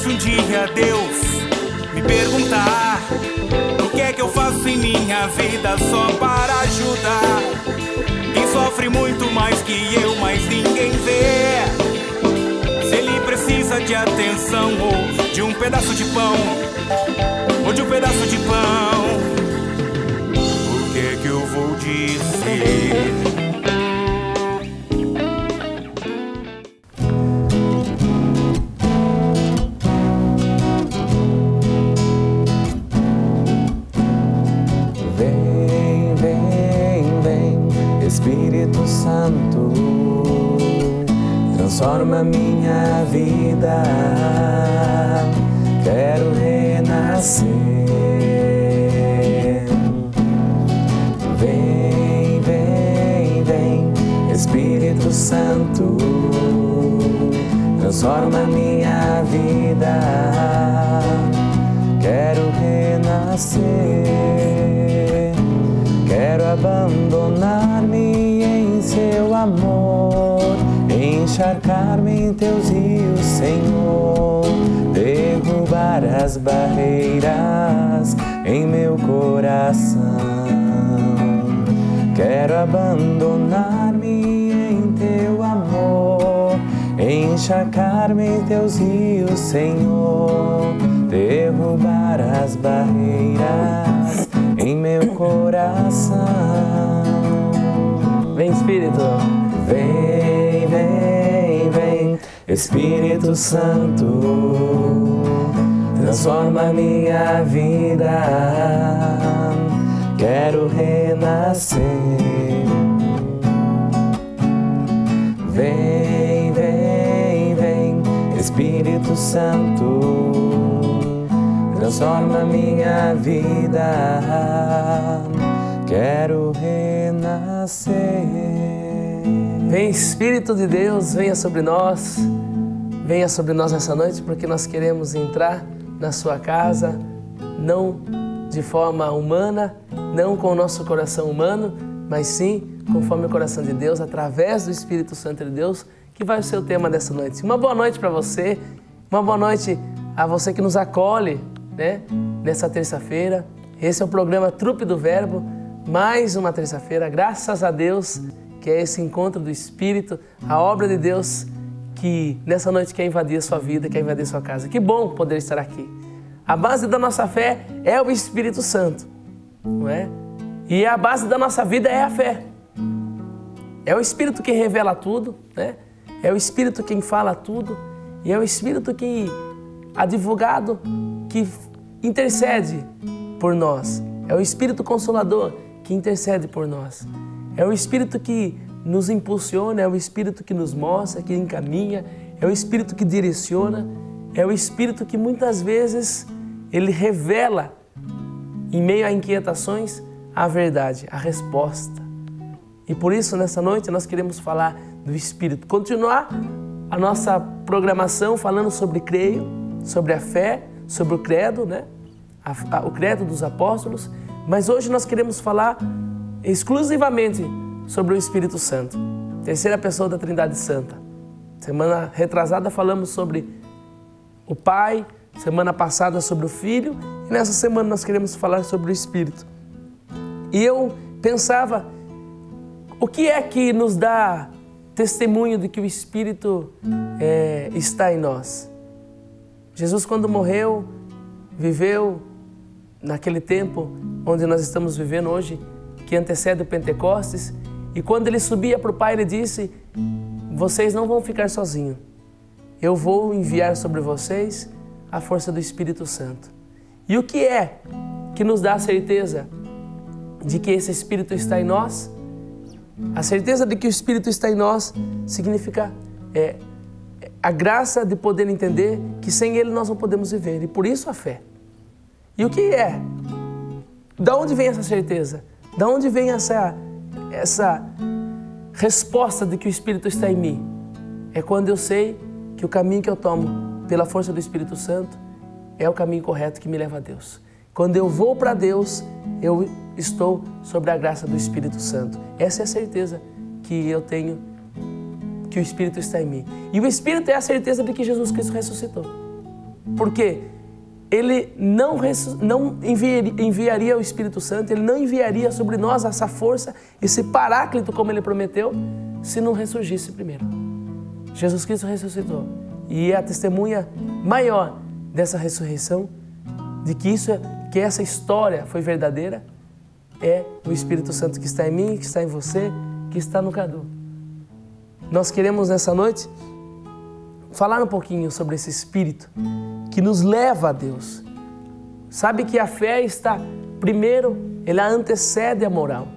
se um dia Deus me perguntar o que é que eu faço em minha vida só para ajudar quem sofre muito mais que eu, mas ninguém vê. Se ele precisa de atenção ou de um pedaço de pão, ou de um pedaço de pão, o que é que eu vou dizer? Espírito Santo, transforma minha vida. Quero renascer. Vem, vem, vem, Espírito Santo, transforma minha vida. Quero renascer. Quero abandonar-me em seu amor, encharcar-me em teus rios, Senhor, derrubar as barreiras em meu coração. Quero abandonar-me em teu amor, encharcar-me em teus rios, Senhor, derrubar as barreiras em meu coração. Vem, Espírito. Vem, vem, vem, Espírito Santo, transforma minha vida. Quero renascer. Vem, vem, vem, Espírito Santo, transforma minha vida. Quero renascer. Vem, Espírito de Deus, venha sobre nós. Venha sobre nós nessa noite, porque nós queremos entrar na sua casa, não de forma humana, não com o nosso coração humano, mas sim conforme o coração de Deus, através do Espírito Santo de Deus, que vai ser o tema dessa noite. Uma boa noite para você, uma boa noite a você que nos acolhe, né, nessa terça-feira. Esse é o programa Trupe do Verbo, mais uma terça-feira, graças a Deus, que é esse encontro do Espírito, a obra de Deus que nessa noite quer invadir a sua vida, quer invadir a sua casa. Que bom poder estar aqui. A base da nossa fé é o Espírito Santo, não é? E a base da nossa vida é a fé. É o Espírito que revela tudo, né? É o Espírito quem fala tudo e é o Espírito que, advogado, que intercede por nós. É o Espírito Consolador que intercede por nós. É o Espírito que nos impulsiona, é o Espírito que nos mostra, que encaminha, é o Espírito que direciona, é o Espírito que muitas vezes ele revela, em meio a inquietações, a verdade, a resposta. E por isso, nessa noite, nós queremos falar do Espírito. Continuar a nossa programação falando sobre creio, sobre a fé, sobre o credo, né? O credo dos apóstolos. Mas hoje nós queremos falar exclusivamente sobre o Espírito Santo, terceira pessoa da Trindade Santa. Semana retrasada falamos sobre o Pai, semana passada sobre o Filho, e nessa semana nós queremos falar sobre o Espírito. E eu pensava, o que é que nos dá testemunho de que o Espírito está em nós? Jesus, quando morreu, viveu naquele tempo onde nós estamos vivendo hoje, que antecede o Pentecostes, e quando ele subia para o Pai, ele disse: vocês não vão ficar sozinhos, eu vou enviar sobre vocês a força do Espírito Santo. E o que é que nos dá a certeza de que esse Espírito está em nós? A certeza de que o Espírito está em nós significa a graça de poder entender que sem Ele nós não podemos viver, e por isso a fé. E o que é? Da onde vem essa certeza? Da onde vem essa resposta de que o Espírito está em mim? É quando eu sei que o caminho que eu tomo pela força do Espírito Santo é o caminho correto que me leva a Deus. Quando eu vou para Deus, eu estou sobre a graça do Espírito Santo. Essa é a certeza que eu tenho, que o Espírito está em mim. E o Espírito é a certeza de que Jesus Cristo ressuscitou. Porque Ele não enviaria o Espírito Santo, Ele não enviaria sobre nós essa força, esse paráclito, como Ele prometeu, se não ressurgisse primeiro. Jesus Cristo ressuscitou e é a testemunha maior dessa ressurreição, de que essa história foi verdadeira, é o Espírito Santo que está em mim, que está em você, que está no Cadu. Nós queremos nessa noite falar um pouquinho sobre esse Espírito que nos leva a Deus. Sabe que a fé está primeiro, ela antecede a moral.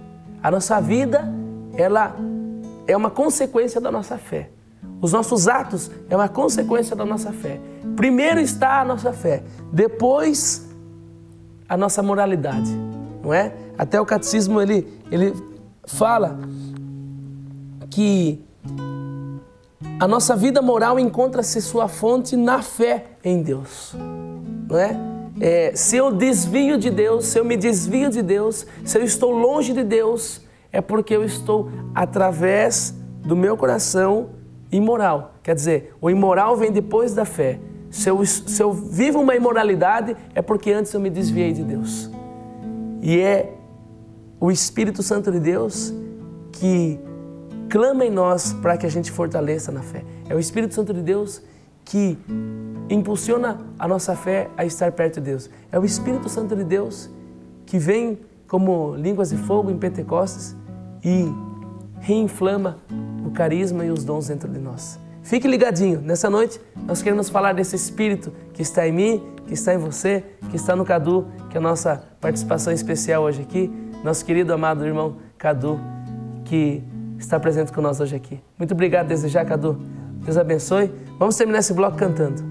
A nossa vida, ela é uma consequência da nossa fé. Os nossos atos é uma consequência da nossa fé. Primeiro está a nossa fé, depois a nossa moralidade, não é? Até o catecismo ele fala que a nossa vida moral encontra-se sua fonte na fé em Deus, não é? Se eu desvio de Deus, se eu me desvio de Deus, se eu estou longe de Deus, é porque eu estou através do meu coração imoral. Quer dizer, o imoral vem depois da fé. Se eu vivo uma imoralidade, é porque antes eu me desviei de Deus. E é o Espírito Santo de Deus que clama em nós para que a gente fortaleça na fé. É o Espírito Santo de Deus que impulsiona a nossa fé a estar perto de Deus. É o Espírito Santo de Deus que vem como línguas de fogo em Pentecostes e reinflama o carisma e os dons dentro de nós. Fique ligadinho, nessa noite nós queremos falar desse Espírito que está em mim, que está em você, que está no Cadu, que é a nossa participação especial hoje aqui, nosso querido amado irmão Cadu, que está presente conosco hoje aqui. Muito obrigado desde já, Cadu. Deus abençoe. Vamos terminar esse bloco cantando.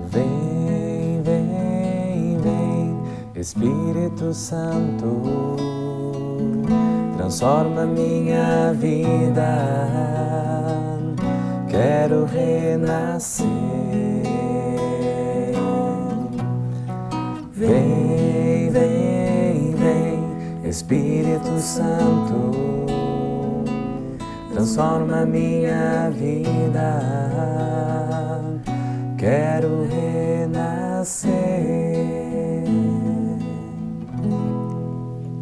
Vem, vem, vem, Espírito Santo, transforma minha vida. Quero renascer. Vem, vem, vem, Espírito Santo, transforma minha vida. Quero renascer.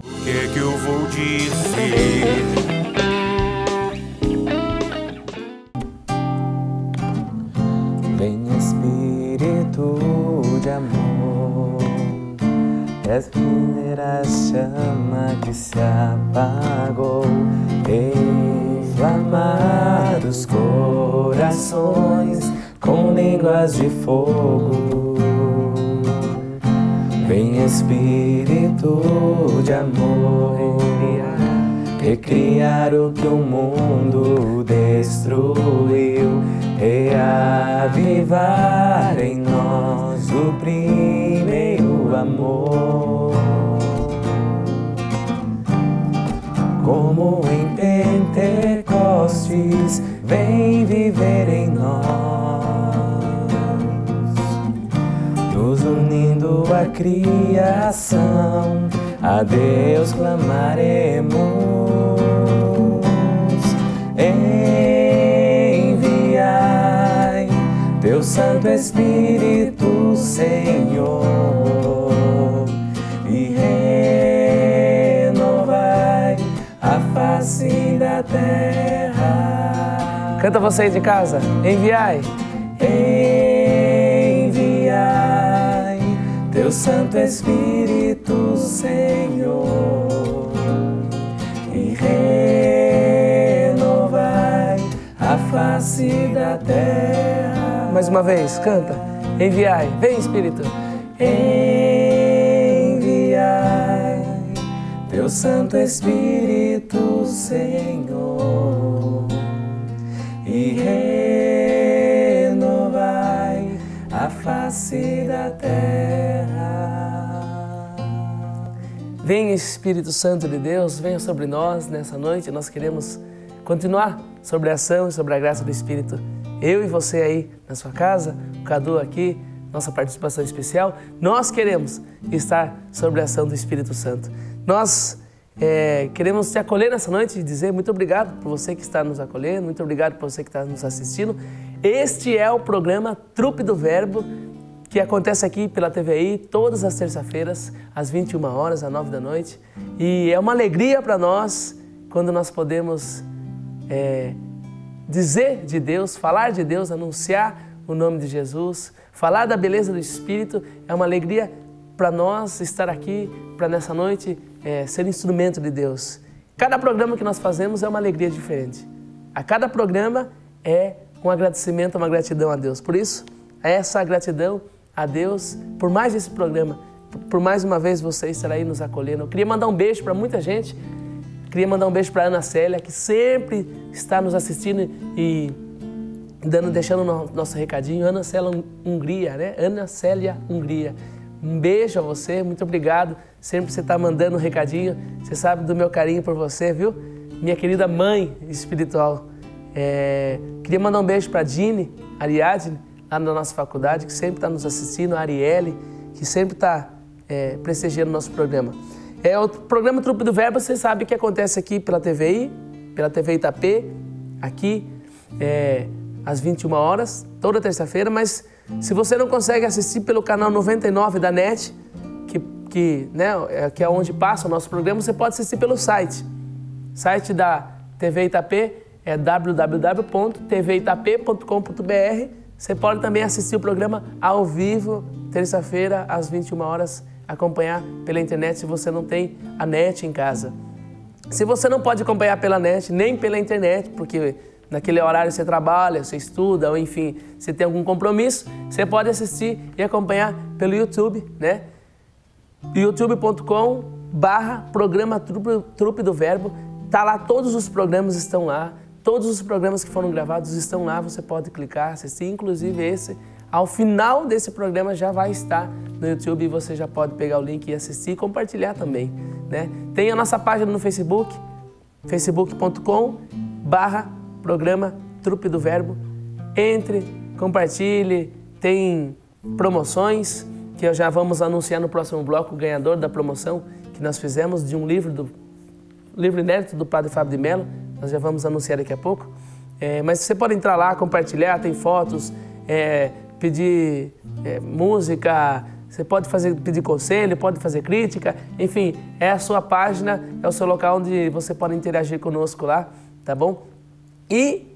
O que é que eu vou dizer? Vem, Espírito de amor, és primeira chama que se apagou, inflamar os corações com línguas de fogo. Vem, Espírito de amor, recriar o que o mundo destruiu, reavivar em nós o primeiro amor. Como em Pentecostes, vem viver em nós, nos unindo à criação, a Deus clamaremos. Enviai Teu Santo Espírito, Senhor, e renovai a face da terra. Canta você aí de casa. Enviai. Enviai Teu Santo Espírito, Senhor, e renovai a face da terra. Mais uma vez, canta. Enviai. Vem, Espírito. Enviai Teu Santo Espírito, Senhor, e renovai a face da terra. Vem, Espírito Santo de Deus, venha sobre nós nessa noite. Nós queremos continuar sobre a ação e sobre a graça do Espírito. Eu e você aí na sua casa, o Cadu aqui, nossa participação especial. Nós queremos estar sobre a ação do Espírito Santo. Nós queremos te acolher nessa noite e dizer muito obrigado por você que está nos acolhendo, muito obrigado por você que está nos assistindo. Este é o programa Trupe do Verbo, que acontece aqui pela TVI todas as terças-feiras, às 21 horas, às 9 da noite. E é uma alegria para nós quando nós podemos dizer de Deus, falar de Deus, anunciar o nome de Jesus, falar da beleza do Espírito. É uma alegria para nós estar aqui, para nessa noite ser instrumento de Deus. Cada programa que nós fazemos é uma alegria diferente. A cada programa é um agradecimento, uma gratidão a Deus. Por isso, essa gratidão a Deus por mais esse programa, por mais uma vez você estar aí nos acolhendo. Eu queria mandar um beijo para muita gente. Queria mandar um beijo para Ana Célia, que sempre está nos assistindo e deixando o nosso recadinho. Ana Célia Hungria, né? Ana Célia Hungria. Um beijo a você, muito obrigado. Sempre você está mandando um recadinho. Você sabe do meu carinho por você, viu? Minha querida mãe espiritual. Queria mandar um beijo para a Dini Ariadne, lá na nossa faculdade, que sempre está nos assistindo. A Arielle, que sempre está prestigiando o nosso programa. O programa Trupe do Verbo, você sabe que acontece aqui pela TVI, pela TV Itapê, aqui às 21 horas, toda terça-feira, mas se você não consegue assistir pelo canal 99 da NET, que é onde passa o nosso programa, você pode assistir pelo site. O site da TV Itapê é www.tvitap.com.br. Você pode também assistir o programa ao vivo, terça-feira, às 21 horas, acompanhar pela internet se você não tem a NET em casa. Se você não pode acompanhar pela NET, nem pela internet, porque naquele horário você trabalha, você estuda, ou enfim, você tem algum compromisso, você pode assistir e acompanhar pelo YouTube, né? youtube.com/programa Trupe do Verbo. Tá lá, todos os programas estão lá, todos os programas que foram gravados estão lá, você pode clicar, assistir, inclusive esse. Ao final desse programa já vai estar no YouTube e você já pode pegar o link e assistir e compartilhar também, né? Tem a nossa página no Facebook, facebook.com/programa Trupe do Verbo. Entre, compartilhe, tem promoções que já vamos anunciar no próximo bloco, o ganhador da promoção que nós fizemos de um livro inédito do Padre Fábio de Mello. Nós já vamos anunciar daqui a pouco. Mas você pode entrar lá, compartilhar, tem fotos, pedir música, você pode pedir conselho, pode fazer crítica, enfim, é a sua página, é o seu local onde você pode interagir conosco lá, tá bom? E,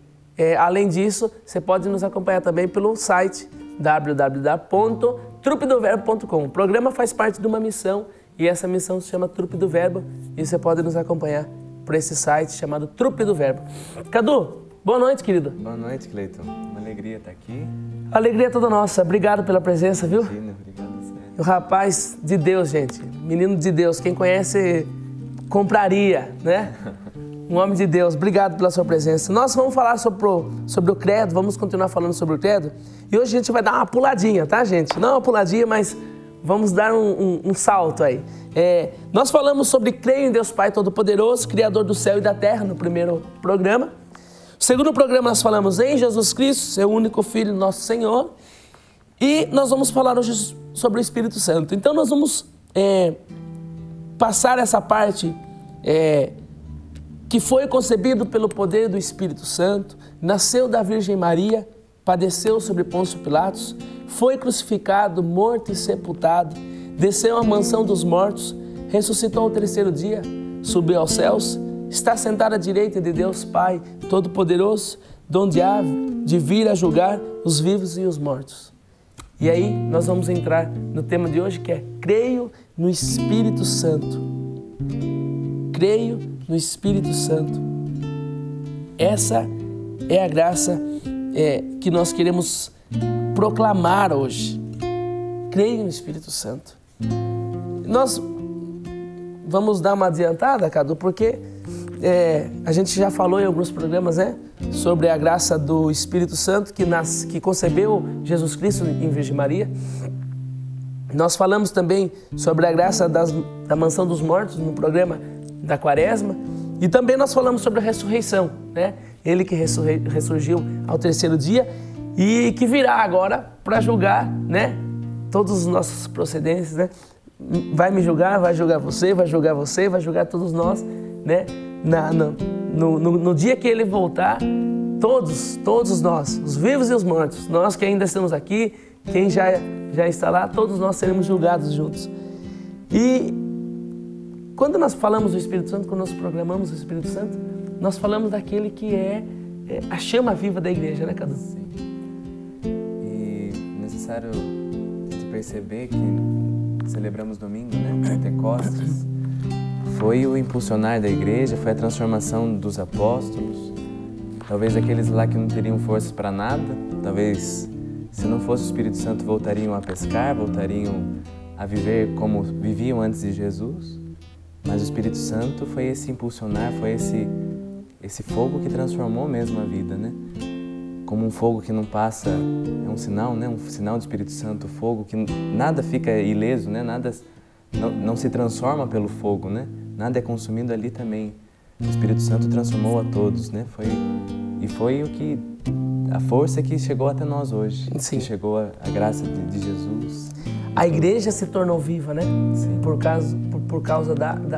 além disso, você pode nos acompanhar também pelo site www.trupedoverbo.com. O programa faz parte de uma missão e essa missão se chama Trupe do Verbo e você pode nos acompanhar por esse site chamado Trupe do Verbo. Cadu, boa noite, querido. Boa noite, Cleiton. Uma alegria estar aqui. A alegria é toda nossa. Obrigado pela presença, viu? Imagina, obrigado a você. O rapaz de Deus, gente. Menino de Deus. Quem conhece, compraria, né? Um homem de Deus. Obrigado pela sua presença. Nós vamos falar sobre o credo, vamos continuar falando sobre o credo. E hoje a gente vai dar uma puladinha, tá, gente? Não uma puladinha, mas vamos dar um salto aí. Nós falamos sobre crer em Deus Pai Todo-Poderoso, Criador do céu e da terra, no primeiro programa. No segundo programa nós falamos em Jesus Cristo, seu único Filho, nosso Senhor. E nós vamos falar hoje sobre o Espírito Santo. Então nós vamos passar essa parte que foi concebido pelo poder do Espírito Santo, nasceu da Virgem Maria, padeceu sobre Pôncio Pilatos, foi crucificado, morto e sepultado, desceu à mansão dos mortos, ressuscitou ao terceiro dia, subiu aos céus, está sentado à direita de Deus Pai Todo-Poderoso, donde há de vir a julgar os vivos e os mortos. E aí nós vamos entrar no tema de hoje, que é creio no Espírito Santo. Creio no Espírito Santo. Essa é a graça que nós queremos proclamar hoje. Creio no Espírito Santo. Nós vamos dar uma adiantada, Cadu, porque a gente já falou em alguns programas, né, sobre a graça do Espírito Santo que concebeu Jesus Cristo em Virgem Maria. Nós falamos também sobre a graça da mansão dos mortos no programa da Quaresma. E também nós falamos sobre a ressurreição, né? Ele que ressurgiu ao terceiro dia e que virá agora para julgar, né, todos os nossos procedentes, né? vai me julgar, vai julgar você, vai julgar você, vai julgar todos nós, né? No dia que Ele voltar, todos nós, os vivos e os mortos, nós que ainda estamos aqui, quem já está lá, todos nós seremos julgados juntos. E quando nós falamos do Espírito Santo, quando nós proclamamos o Espírito Santo, nós falamos daquele que é a chama viva da igreja, né, Cadu? Sim. E é necessário de perceber que celebramos domingo, né, Pentecostes, foi o impulsionar da igreja, foi a transformação dos apóstolos. Talvez aqueles lá que não teriam forças para nada, talvez se não fosse o Espírito Santo voltariam a pescar, voltariam a viver como viviam antes de Jesus. Mas o Espírito Santo foi esse impulsionar, foi esse fogo que transformou mesmo a vida, né? Como um fogo que não passa, é um sinal, né? Um sinal do Espírito Santo, fogo que nada fica ileso, né? Nada não se transforma pelo fogo, né? Nada é consumido ali também. O Espírito Santo transformou a todos, né? Foi a força que chegou até nós hoje, Sim. Que chegou a graça de Jesus. A igreja se tornou viva, né? Sim. Por causa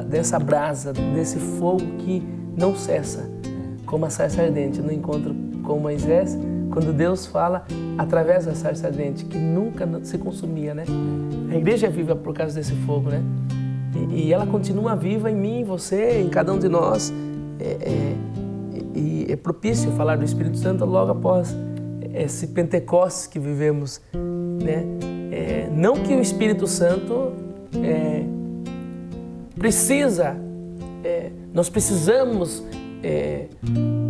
dessa brasa, desse fogo que não cessa, como a sarça ardente no encontro com Moisés, quando Deus fala através da sarça ardente, que nunca se consumia, né? A igreja é viva por causa desse fogo, né? E ela continua viva em mim, em você, em cada um de nós. E é propício falar do Espírito Santo logo após esse Pentecostes que vivemos, né? Não que o Espírito Santo nós precisamos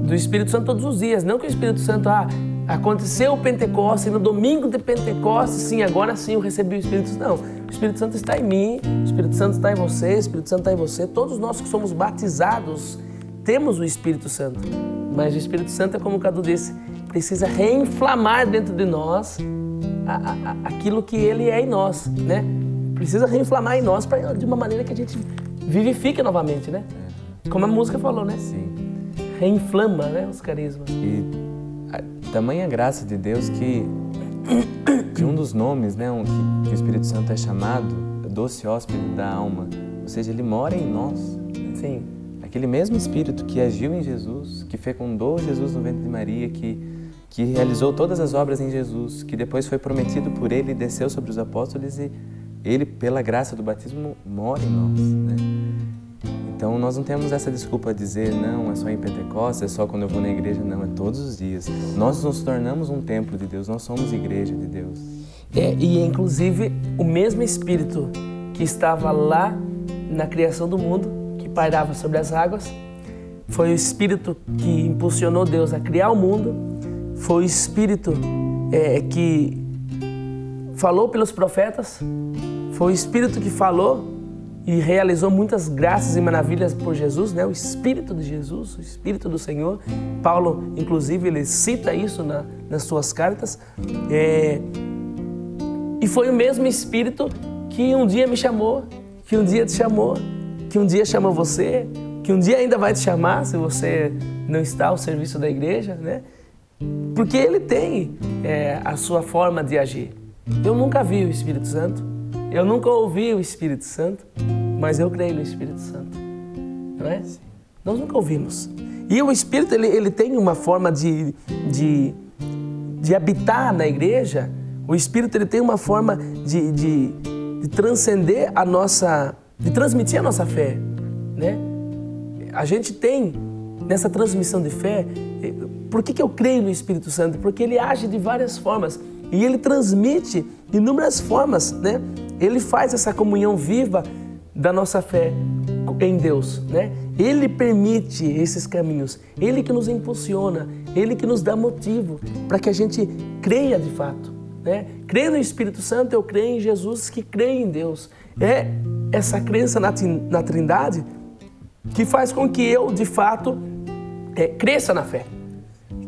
do Espírito Santo todos os dias. Não que o Espírito Santo, aconteceu o Pentecostes, e no domingo de Pentecostes, sim, agora sim eu recebi o Espírito Santo. Não, o Espírito Santo está em mim, o Espírito Santo está em você, o Espírito Santo está em você. Todos nós que somos batizados temos o Espírito Santo. Mas o Espírito Santo, é como o Cadu disse, precisa reinflamar dentro de nós aquilo que Ele é em nós, né? Precisa reinflamar em nós de uma maneira que a gente vivifique novamente, né? Como a música falou, né? Sim. Reinflama, né, os carismas. E tamanha graça de Deus que um dos nomes, né, que o Espírito Santo é chamado, doce hóspede da alma, ou seja, Ele mora em nós. Né? Sim. Aquele mesmo Espírito que agiu em Jesus, que fecundou Jesus no ventre de Maria, que realizou todas as obras em Jesus, que depois foi prometido por Ele e desceu sobre os apóstolos, e Ele, pela graça do batismo, mora em nós, né? Então, nós não temos essa desculpa de dizer, não, é só em Pentecostes, é só quando eu vou na igreja. Não, é todos os dias. Nós nos tornamos um templo de Deus, nós somos igreja de Deus. E inclusive, o mesmo Espírito que estava lá na criação do mundo, que pairava sobre as águas, foi o Espírito que impulsionou Deus a criar o mundo, foi o Espírito que falou pelos profetas, foi o Espírito que falou e realizou muitas graças e maravilhas por Jesus, né? O Espírito de Jesus, o Espírito do Senhor. Paulo, inclusive, ele cita isso nas suas cartas. E foi o mesmo Espírito que um dia me chamou, que um dia te chamou, que um dia chamou você, que um dia ainda vai te chamar, se você não está ao serviço da igreja, né? Porque Ele tem a sua forma de agir. Eu nunca vi o Espírito Santo, eu nunca ouvi o Espírito Santo, mas eu creio no Espírito Santo, não é? Sim. Nós nunca ouvimos. E o Espírito, ele tem uma forma de habitar na igreja. O Espírito, ele tem uma forma de transcender de transmitir a nossa fé, né? A gente tem, nessa transmissão de fé, por que eu creio no Espírito Santo? Porque ele age de várias formas e ele transmite inúmeras formas, né? Ele faz essa comunhão viva da nossa fé em Deus, né? Ele permite esses caminhos, Ele que nos impulsiona, Ele que nos dá motivo para que a gente creia de fato, né? Creio no Espírito Santo, eu creio em Jesus, que creio em Deus. É essa crença na Trindade que faz com que eu, de fato, cresça na fé,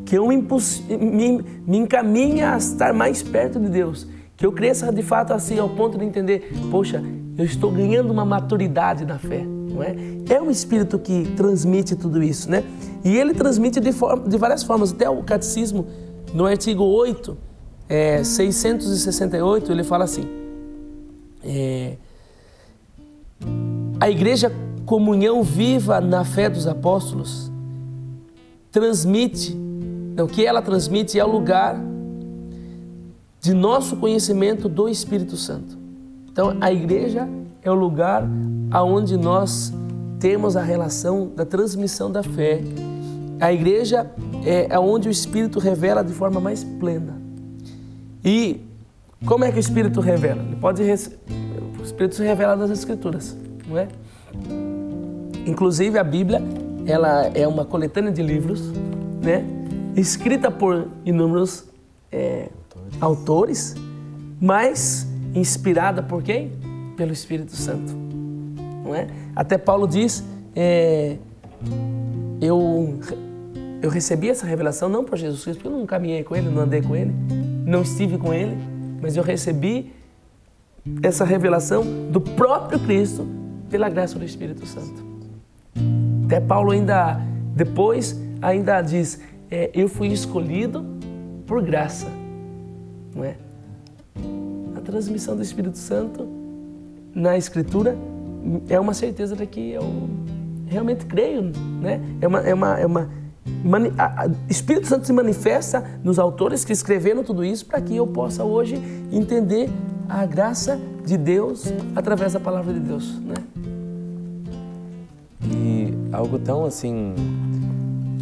que eu me encaminhe a estar mais perto de Deus, que eu cresça de fato assim ao ponto de entender, poxa, eu estou ganhando uma maturidade na fé, não é? É o Espírito que transmite tudo isso, né? E ele transmite de várias formas. Até o Catecismo, no artigo 8, 668, ele fala assim, A igreja, comunhão viva na fé dos apóstolos, transmite, o que ela transmite é o lugar de nosso conhecimento do Espírito Santo. Então, a igreja é o lugar aonde nós temos a relação da transmissão da fé. A igreja é onde o Espírito revela de forma mais plena. E como é que o Espírito revela? O Espírito se revela nas Escrituras, não é? Inclusive a Bíblia, ela é uma coletânea de livros, né? Escrita por inúmeros autores, mas inspirada por quem? Pelo Espírito Santo, não é? Até Paulo diz, eu recebi essa revelação não por Jesus Cristo, porque eu não caminhei com Ele, não andei com Ele, não estive com Ele, mas eu recebi essa revelação do próprio Cristo pela graça do Espírito Santo. Até Paulo depois diz, eu fui escolhido por graça, não é? A transmissão do Espírito Santo na Escritura é uma certeza de que eu realmente creio, né? O Espírito Santo se manifesta nos autores que escreveram tudo isso para que eu possa hoje entender a graça de Deus através da palavra de Deus, né? E algo tão assim,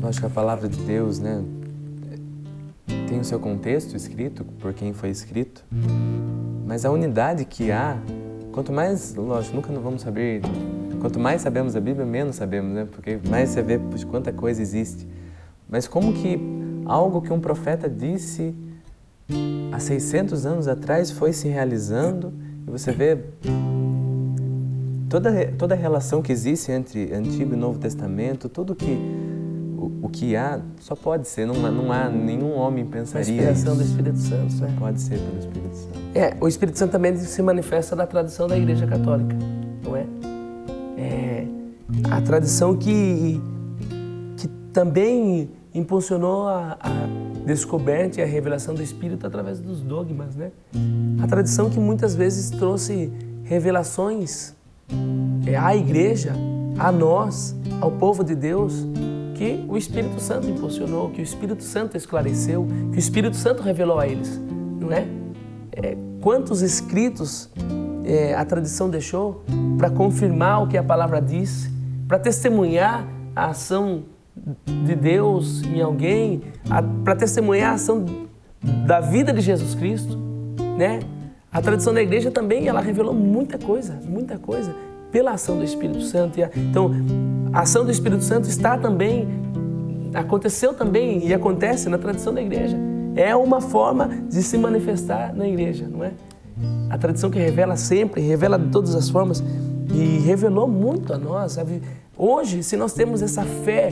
eu acho que a palavra de Deus, né, tem o seu contexto escrito, por quem foi escrito, mas a unidade que há, quanto mais, lógico, nunca não vamos saber, quanto mais sabemos a Bíblia, menos sabemos, né, porque mais você vê quanta coisa existe. Mas como que algo que um profeta disse há 600 anos atrás foi se realizando, e você vê toda a relação que existe entre Antigo e Novo Testamento, tudo o que há, só pode ser, não há nenhum homem pensaria isso. A inspiração do Espírito Santo. Só pode ser pelo Espírito Santo. O Espírito Santo também se manifesta na tradição da Igreja Católica, não é? A tradição que também impulsionou a descoberta e a revelação do Espírito através dos dogmas, né? A tradição que muitas vezes trouxe revelações à Igreja, a nós, ao povo de Deus, que o Espírito Santo impulsionou, que o Espírito Santo esclareceu, que o Espírito Santo revelou a eles, não é? Quantos escritos a tradição deixou para confirmar o que a palavra diz, para testemunhar a ação de Deus em alguém, para testemunhar a ação da vida de Jesus Cristo, né? A tradição da igreja também, ela revelou muita coisa pela ação do Espírito Santo. Então, a ação do Espírito Santo aconteceu também e acontece na tradição da igreja. É uma forma de se manifestar na igreja, não é? A tradição que revela sempre, revela de todas as formas e revelou muito a nós. Hoje, se nós temos essa fé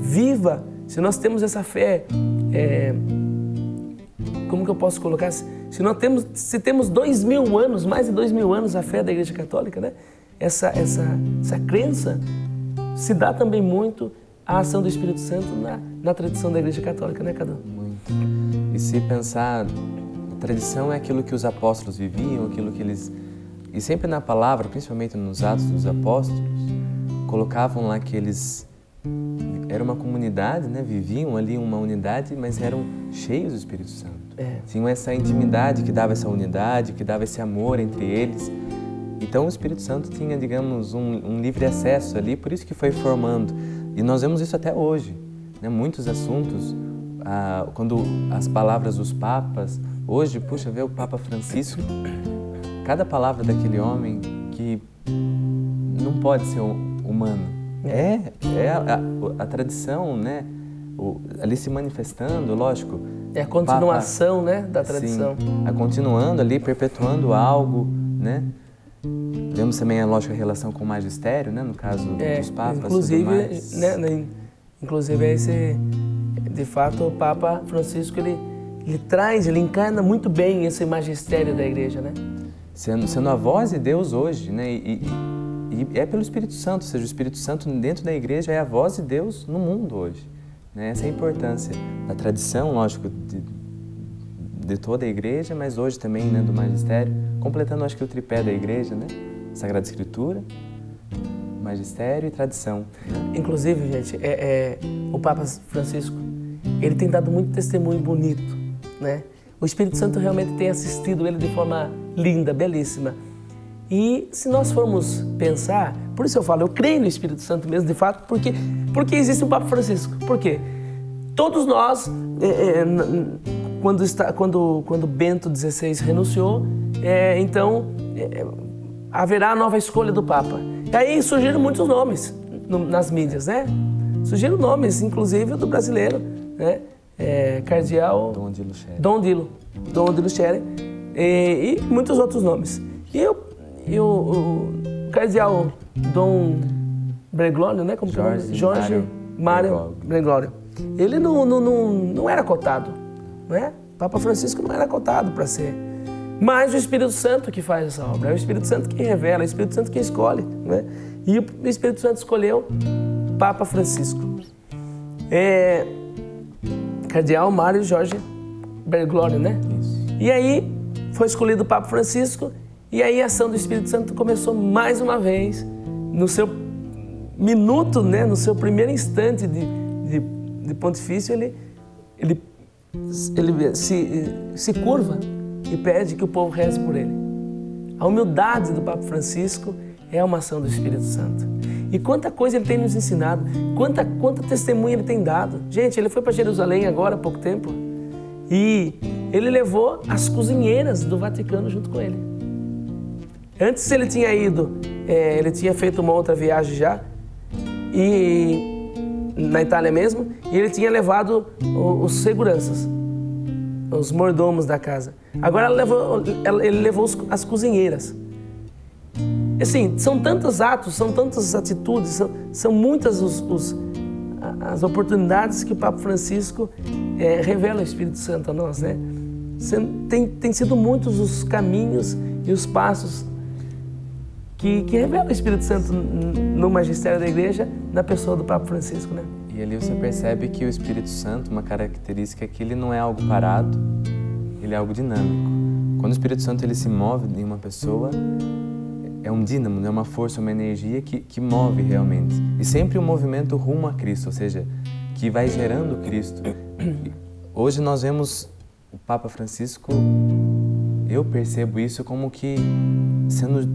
viva, se nós temos essa fé, como que eu posso colocar? Se temos 2000 anos, mais de 2000 anos a fé da Igreja Católica, né? Essa crença se dá também muito à ação do Espírito Santo na tradição da Igreja Católica, né, Cadu? Muito. E se pensar, a tradição é aquilo que os apóstolos viviam, aquilo que eles... E sempre na palavra, principalmente nos Atos dos Apóstolos, colocavam lá que eles... Era uma comunidade, né? Viviam ali uma unidade, mas eram cheios do Espírito Santo. Tinham essa intimidade que dava essa unidade, que dava esse amor entre eles. Então o Espírito Santo tinha, digamos, um livre acesso ali, por isso que foi formando. E nós vemos isso até hoje, né? Muitos assuntos, quando as palavras dos papas, hoje, puxa, vê o Papa Francisco, cada palavra daquele homem que não pode ser humano. A tradição, né? Ali se manifestando, lógico. É a continuação, né, da tradição. Sim, continuando ali, perpetuando algo, né? Temos também, lógico, a relação com o magistério, né? No caso dos papas. Inclusive, de fato, o Papa Francisco, ele encarna muito bem esse magistério da igreja, né? Sendo a voz de Deus hoje, né? E é pelo Espírito Santo, ou seja, o Espírito Santo dentro da igreja é a voz de Deus no mundo hoje, né? Essa é a importância da tradição, lógico, de toda a igreja, mas hoje também, né, do magistério, completando, acho que o tripé da igreja, né? Sagrada Escritura, magistério e tradição. Inclusive, gente, o Papa Francisco, ele tem dado muito testemunho bonito, né? O Espírito Santo realmente tem assistido ele de forma linda, belíssima. E se nós formos pensar, por isso eu falo, eu creio no Espírito Santo mesmo, de fato, porque existe o Papa Francisco. Por quê? Todos nós, quando Bento XVI renunciou, então haverá a nova escolha do Papa. E aí surgiram muitos nomes nas mídias, né? Surgiram nomes, inclusive do brasileiro, né? Cardeal Dom Dilo Scherer e muitos outros nomes. E o Cardeal Dom Bergoglio, né? Como Jorge Mário Bergoglio. Ele não era cotado, né? Papa Francisco não era cotado para ser. Mas o Espírito Santo que faz essa obra, é o Espírito Santo que revela, é o Espírito Santo que escolhe, né? E o Espírito Santo escolheu Papa Francisco. Cardeal Mário Jorge Bergoglio, né? Isso. E aí foi escolhido o Papa Francisco, e aí a ação do Espírito Santo começou mais uma vez, no seu minuto, né? No seu primeiro instante de pontifício, ele se curva e pede que o povo reze por ele. A humildade do Papa Francisco é uma ação do Espírito Santo. E quanta coisa ele tem nos ensinado, quanta testemunha ele tem dado. Gente, ele foi para Jerusalém agora há pouco tempo e ele levou as cozinheiras do Vaticano junto com ele. Antes ele tinha ido, ele tinha feito uma outra viagem já, e na Itália mesmo, e ele tinha levado os seguranças, os mordomos da casa. Agora ele levou as cozinheiras. Assim, são tantos atos, são tantas atitudes, são muitas as oportunidades que o Papa Francisco revela o Espírito Santo a nós, né? Tem sido muitos os caminhos e os passos que revela o Espírito Santo no magistério da Igreja, na pessoa do Papa Francisco, né? E ali você percebe que o Espírito Santo, uma característica é que ele não é algo parado, ele é algo dinâmico. Quando o Espírito Santo ele se move em uma pessoa, é um dínamo, é uma força, uma energia que move realmente. E sempre um movimento rumo a Cristo, ou seja, que vai gerando Cristo. Hoje nós vemos o Papa Francisco, eu percebo isso como que sendo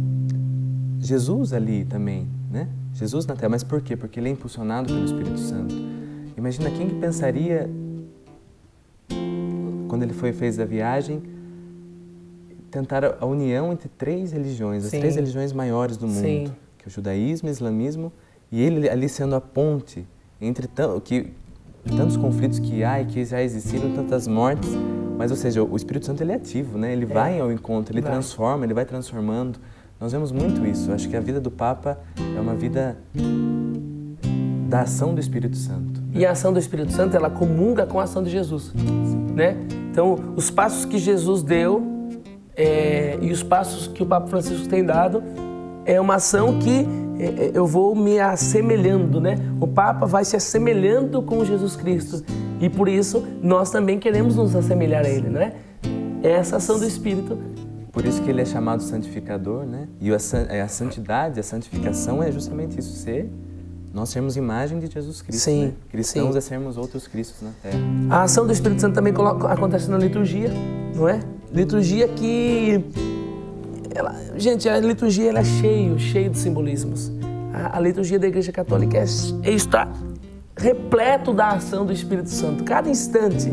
Jesus ali também, né? Jesus na Terra. Mas por quê? Porque ele é impulsionado pelo Espírito Santo. Imagina quem que pensaria, quando ele fez a viagem, tentar a união entre três religiões, as três religiões maiores do mundo, que é o judaísmo, o islamismo, e ele ali sendo a ponte entre tantos conflitos que há e que já existiram, tantas mortes, mas, ou seja, o Espírito Santo ele é ativo, né? Ele vai ao encontro, ele transforma, ele vai transformando. Nós vemos muito isso. Acho que a vida do Papa é uma vida da ação do Espírito Santo. E a ação do Espírito Santo, ela comunga com a ação de Jesus, né? Então, os passos que Jesus deu e os passos que o Papa Francisco tem dado é uma ação que eu vou me assemelhando, né? O Papa vai se assemelhando com Jesus Cristo e por isso nós também queremos nos assemelhar a Ele, né? Essa ação do Espírito. Por isso que ele é chamado santificador, né? E a santidade, a santificação é justamente isso, nós sermos imagem de Jesus Cristo. Sim, né? Cristãos é sermos outros Cristos na Terra. A ação do Espírito Santo também acontece na liturgia, não é? Liturgia que... gente, a liturgia ela é cheia de simbolismos. A liturgia da Igreja Católica está repleto da ação do Espírito Santo. Cada instante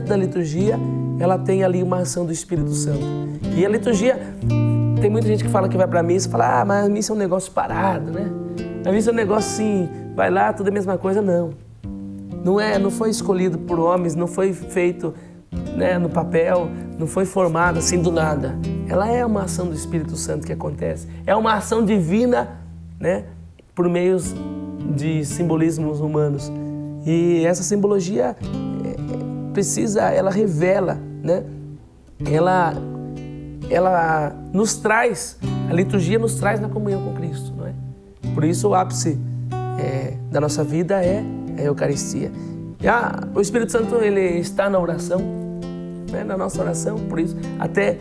da liturgia, ela tem ali uma ação do Espírito Santo. E a liturgia, tem muita gente que fala que vai para a missa e fala, mas a missa é um negócio parado, né? A missa é um negócio assim, vai lá, tudo é a mesma coisa. Não foi escolhido por homens, não foi feito, né, no papel, não foi formado assim do nada. Ela é uma ação do Espírito Santo que acontece. É uma ação divina, né, por meios de simbolismos humanos. E essa simbologia ela revela, né? Ela nos traz, a liturgia nos traz na comunhão com Cristo, não é? Por isso o ápice da nossa vida é a Eucaristia. O Espírito Santo ele está na oração, né? Na nossa oração, por isso até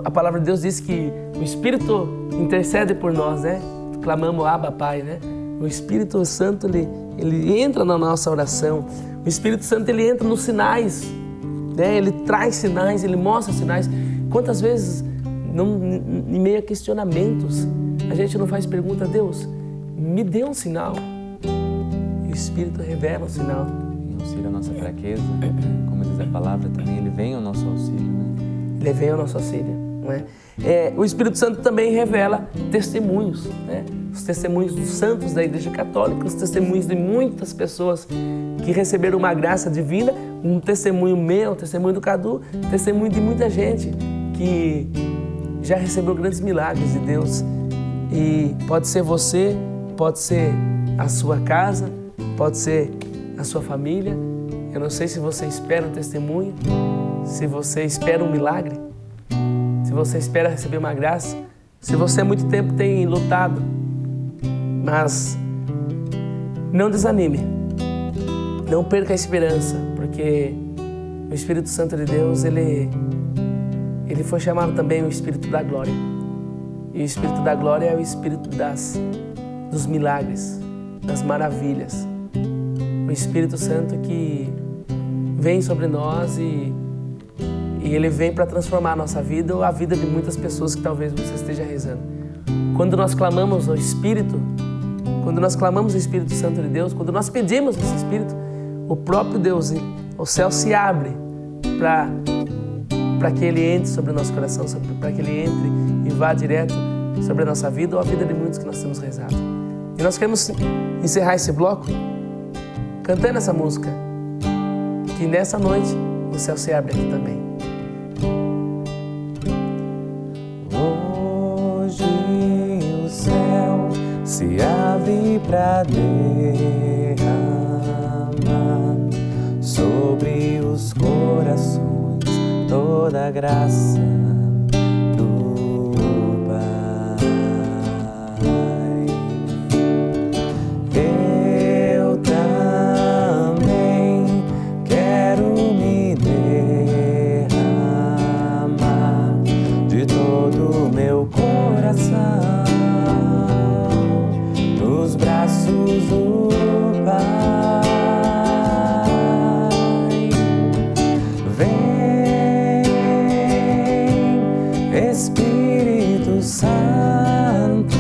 a palavra de Deus diz que o Espírito intercede por nós, né? Clamamos Abba, Pai, né? O Espírito Santo, ele entra na nossa oração. O Espírito Santo, ele entra nos sinais, né? Ele traz sinais, ele mostra sinais. Quantas vezes, em meio a questionamentos, a gente não faz pergunta, Deus, me dê um sinal. E o Espírito revela o sinal. E auxilia a nossa fraqueza, como diz a palavra também, ele vem ao nosso auxílio, né? Ele vem ao nosso auxílio, não é? O Espírito Santo também revela testemunhos, né? Os testemunhos dos santos da Igreja Católica, os testemunhos de muitas pessoas que receberam uma graça divina, um testemunho meu, um testemunho do Cadu, um testemunho de muita gente que já recebeu grandes milagres de Deus. E pode ser você, pode ser a sua casa, pode ser a sua família. Eu não sei se você espera um testemunho, se você espera um milagre, se você espera receber uma graça, se você há muito tempo tem lutado, mas não desanime, não perca a esperança, porque o Espírito Santo de Deus, ele foi chamado também o Espírito da Glória. E o Espírito da Glória é o Espírito dos milagres, das maravilhas. O Espírito Santo que vem sobre nós e ele vem para transformar a nossa vida ou a vida de muitas pessoas que talvez você esteja rezando. Quando nós clamamos ao Espírito, quando nós clamamos o Espírito Santo de Deus, quando nós pedimos esse Espírito, o próprio Deus, o céu se abre para que Ele entre sobre o nosso coração, para que Ele entre e vá direto sobre a nossa vida ou a vida de muitos que nós temos rezado. E nós queremos encerrar esse bloco cantando essa música, que nessa noite o céu se abre aqui também. Hoje o céu se abre para derramar sobre os corações toda a graça do Pai. Eu também quero me derramar de todo o meu coração nos braços do Pai. Espírito Santo,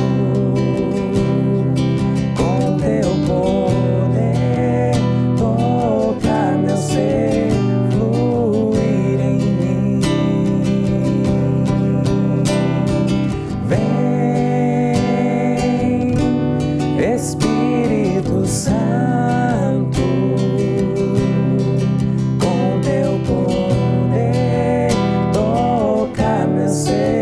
com teu poder tocar meu ser, fluir em mim. Vem, Espírito Santo, com teu poder tocar meu ser.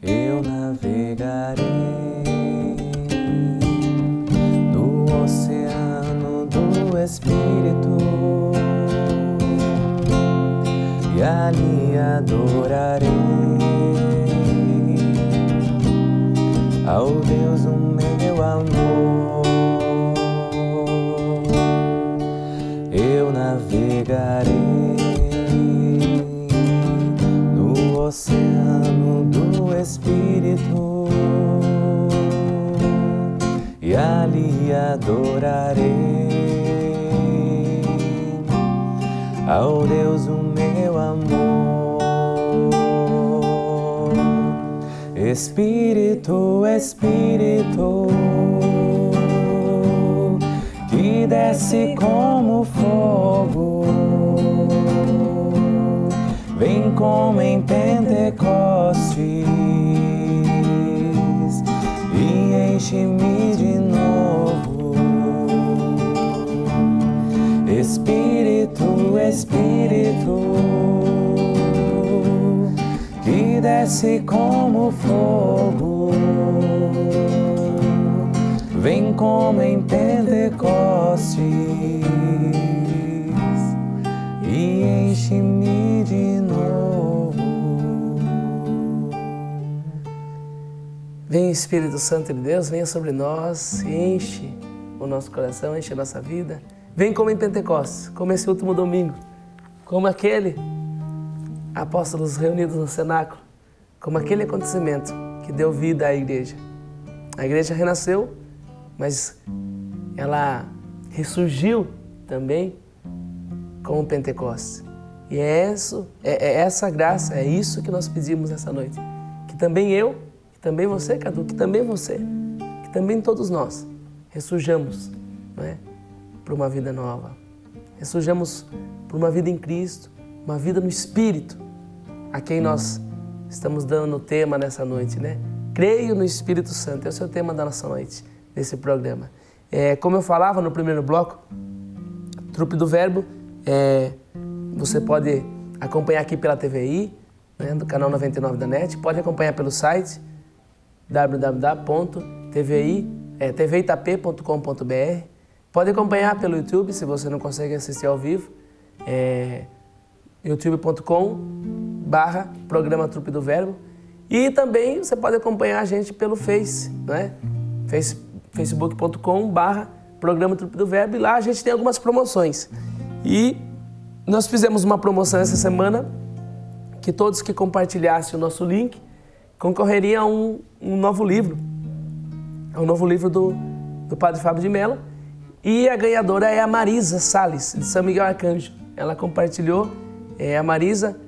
Eu navegarei no oceano do Espírito e ali adorarei ao Deus o meu amor. Eu navegarei no oceano do Espírito e ali adorarei ao Deus o meu amor. Espírito, Espírito, que desce como fogo, vem como em Pentecostes e enche-me de novo. Espírito, Espírito, que desce como fogo, vem como em Pentecostes e enche-me de novo. Espírito Santo de Deus, venha sobre nós, enche o nosso coração, enche a nossa vida. Vem como em Pentecostes, como esse último domingo, como aquele apóstolos reunidos no cenáculo, como aquele acontecimento que deu vida à igreja. A igreja renasceu, mas ela ressurgiu também como Pentecostes. E é essa graça, é isso que nós pedimos essa noite. Que também eu, que também você, Cadu, que também você, que também todos nós ressurjamos, não é? Para uma vida nova. Ressurjamos para uma vida em Cristo, uma vida no Espírito, a quem nós estamos dando o tema nessa noite, né? Creio no Espírito Santo, esse é o tema da nossa noite, desse programa. Como eu falava no primeiro bloco, Trupe do Verbo, você pode acompanhar aqui pela TVI, né, do canal 99 da NET, pode acompanhar pelo site www.tvitap.com.br, pode acompanhar pelo YouTube, se você não consegue assistir ao vivo, youtube.com/programa Trupe do Verbo, e também você pode acompanhar a gente pelo Face, né? facebook.com/programa Trupe do Verbo, e lá a gente tem algumas promoções. E nós fizemos uma promoção essa semana, que todos que compartilhassem o nosso link concorreriam a um novo livro. É um novo livro do Padre Fábio de Mello. E a ganhadora é a Marisa Salles, de São Miguel Arcanjo. Ela compartilhou, a Marisa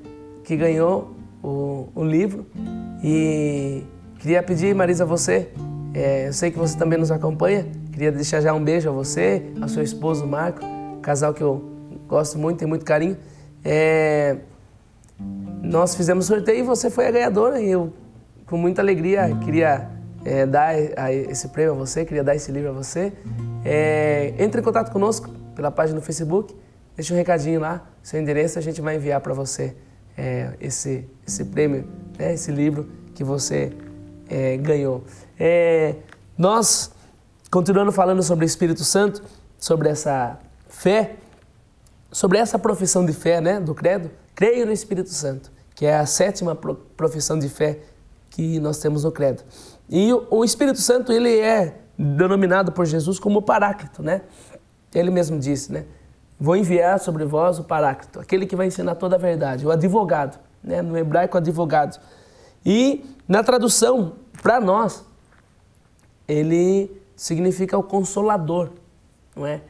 que ganhou o livro. E queria pedir, Marisa, você, eu sei que você também nos acompanha, queria deixar já um beijo a você, ao seu esposo Marco, casal que eu gosto muito, tenho muito carinho. Nós fizemos sorteio e você foi a ganhadora, e eu, com muita alegria, queria dar esse prêmio a você, queria dar esse livro a você. Entre em contato conosco pela página do Facebook, deixa um recadinho lá, seu endereço, a gente vai enviar para você esse prêmio, né, esse livro que você ganhou. Nós, continuando falando sobre o Espírito Santo, sobre essa fé, sobre essa profissão de fé, né, do credo, creio no Espírito Santo, que é a 7ª profissão de fé que nós temos no credo. E o Espírito Santo, ele é denominado por Jesus como Paráclito, né? Ele mesmo disse, né? Vou enviar sobre vós o Paráclito, aquele que vai ensinar toda a verdade, o advogado, né? No hebraico, advogado. E na tradução, para nós, ele significa o Consolador, não é?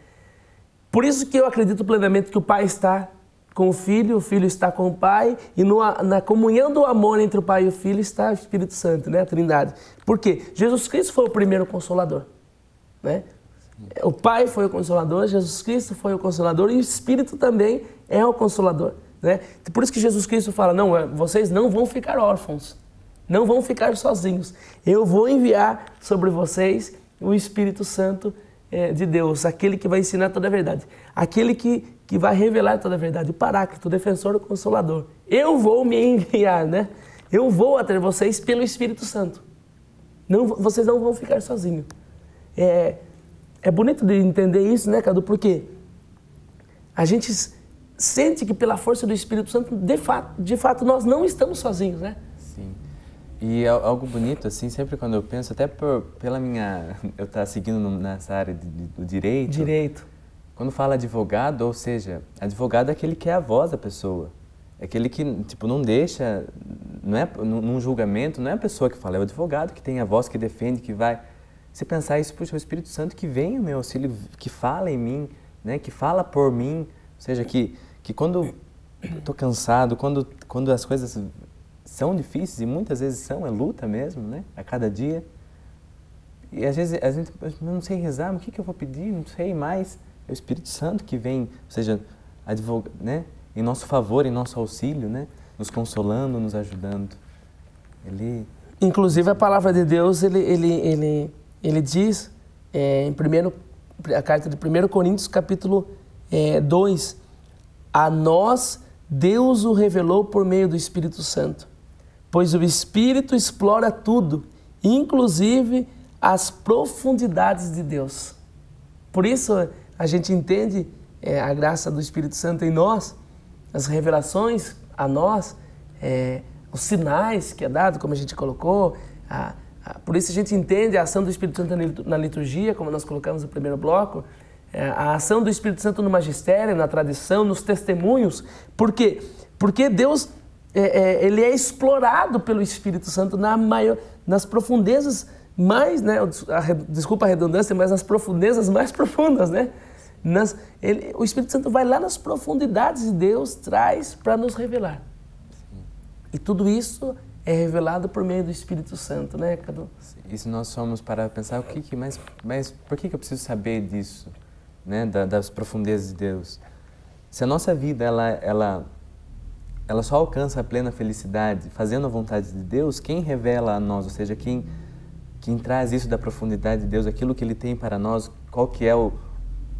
Por isso que eu acredito plenamente que o Pai está com o Filho está com o Pai, e na comunhão do amor entre o Pai e o Filho está o Espírito Santo, né? A Trindade. Por quê? Jesus Cristo foi o primeiro Consolador, né? O Pai foi o Consolador, Jesus Cristo foi o Consolador, e o Espírito também é o Consolador, né? Por isso que Jesus Cristo fala, não, vocês não vão ficar órfãos, não vão ficar sozinhos. Eu vou enviar sobre vocês o Espírito Santo de Deus, aquele que vai ensinar toda a verdade, aquele que vai revelar toda a verdade, o Paráclito, o defensor, o Consolador. Eu vou me enviar, né? Eu vou até vocês pelo Espírito Santo. Vocês não vão ficar sozinhos. É bonito de entender isso, né, Cadu? Porque a gente sente que pela força do Espírito Santo, de fato, nós não estamos sozinhos, né? Sim. E é algo bonito, assim, sempre quando eu penso, até pela minha... Eu estar seguindo nessa área do direito. Direito. Quando fala advogado, ou seja, advogado é aquele que é a voz da pessoa. É aquele que, tipo, não deixa... Num julgamento, não é a pessoa que fala, é o advogado que tem a voz, que defende, que vai... Se pensar isso, puxa, o Espírito Santo que vem ao meu auxílio, que fala em mim, né? Que fala por mim. Ou seja, que quando eu estou cansado, quando as coisas são difíceis, e muitas vezes são, é luta mesmo, né? A cada dia. E às vezes a gente não sei rezar, mas o que eu vou pedir? Não sei mais. É o Espírito Santo que vem, ou seja, né? Em nosso favor, em nosso auxílio, né? Nos consolando, nos ajudando. Inclusive a palavra de Deus, ele diz, a carta de 1 Coríntios, capítulo 2, a nós Deus o revelou por meio do Espírito Santo, pois o Espírito explora tudo, inclusive as profundidades de Deus. Por isso a gente entende a graça do Espírito Santo em nós, as revelações a nós, os sinais que é dado, como a gente colocou, a Por isso a gente entende a ação do Espírito Santo na liturgia, como nós colocamos no primeiro bloco, a ação do Espírito Santo no magistério, na tradição, nos testemunhos. Por quê? Porque Deus ele é explorado pelo Espírito Santo nas profundezas mais, né, desculpa a redundância, mas nas profundezas mais profundas, né? O Espírito Santo vai lá nas profundidades de Deus, traz para nos revelar. Sim. E tudo isso é revelado por meio do Espírito Santo, né, Cadu? E se nós somos para pensar, mas por que eu preciso saber disso, né, das profundezas de Deus? Se a nossa vida, ela só alcança a plena felicidade fazendo a vontade de Deus, quem revela a nós, ou seja, quem traz isso da profundidade de Deus, aquilo que Ele tem para nós, qual que é o